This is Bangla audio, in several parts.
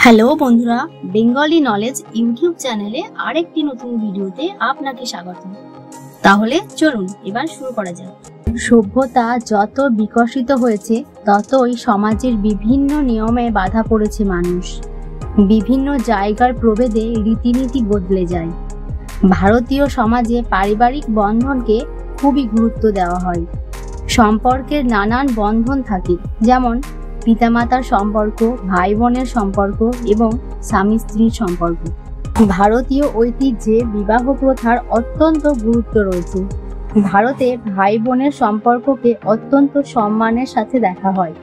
হ্যালো বন্ধুরা, বেঙ্গলি নলেজ ইউটিউব চ্যানেলে আরেকটি নতুন ভিডিওতে আপনাকে স্বাগত। তাহলে চলুন এবার শুরু করা যাক। সভ্যতা যত বিকশিত হয়েছে ততই সমাজের বিভিন্ন নিয়মে বাধা পড়েছে মানুষ। বিভিন্ন জায়গার প্রভেদে রীতিনীতি বদলে যায়। ভারতীয় সমাজে পারিবারিক বন্ধনকে খুবই গুরুত্ব দেওয়া হয়। সম্পর্কের নানান বন্ধন থাকে, যেমন পিতামাতার সম্পর্ক, ভাই বোনের সম্পর্ক এবং স্বামী স্ত্রীর সম্পর্ক। ভারতীয় ঐতিহ্যে বিবাহ প্রথার অত্যন্ত গুরুত্ব রয়েছে। ভারতে ভাই বোনের সম্পর্ককে অত্যন্ত সম্মানের সাথে দেখা হয়।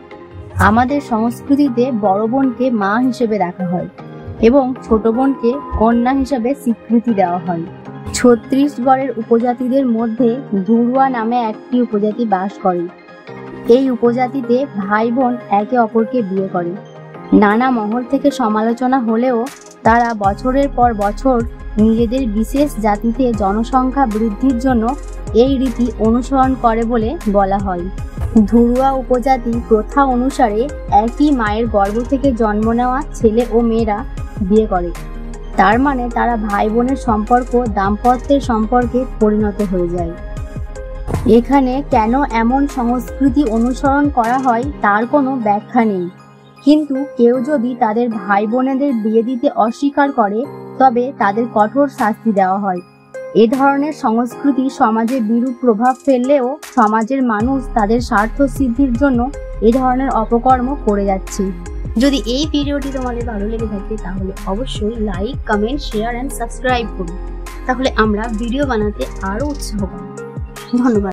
আমাদের সংস্কৃতিতে বড় বোনকে মা হিসেবে দেখা হয় এবং ছোট বোনকে কন্যা হিসেবে স্বীকৃতি দেওয়া হয়। ছত্তিশগড়ের উপজাতিদের মধ্যে ধুরুয়া নামে একটি উপজাতি বাস করে। এই উপজাতিতে ভাই বোন একে অপরকে বিয়ে করে। নানা মহল থেকে সমালোচনা হলেও তারা বছরের পর বছর নিজেদের বিশেষ জাতিতে জনসংখ্যা বৃদ্ধির জন্য এই রীতি অনুসরণ করে বলে বলা হয়। ধুরুয়া উপজাতি প্রথা অনুসারে একই মায়ের গর্ভ থেকে জন্ম নেওয়া ছেলে ও মেয়েরা বিয়ে করে। তার মানে তারা ভাই বোনের সম্পর্ক দাম্পত্যের সম্পর্কে পরিণত হয়ে যায়। এখানে কেন এমন সংস্কৃতি অনুসরণ করা হয় তার কোনো ব্যাখ্যা নেই, কিন্তু কেউ যদি তাদের ভাই বোনেদের বিয়ে দিতে অস্বীকার করে তবে তাদের কঠোর শাস্তি দেওয়া হয়। এ ধরনের সংস্কৃতি সমাজে বিরূপ প্রভাব ফেললেও সমাজের মানুষ তাদের স্বার্থ সিদ্ধির জন্য এ ধরনের অপকর্ম করে যাচ্ছে। যদি এই ভিডিওটি তোমাদের ভালো লেগে থাকে তাহলে অবশ্যই like, comment, share and subscribe করুন। তাহলে আমরা ভিডিও বানাতে আরো উৎসাহ পাবো। ধন্যবাদ।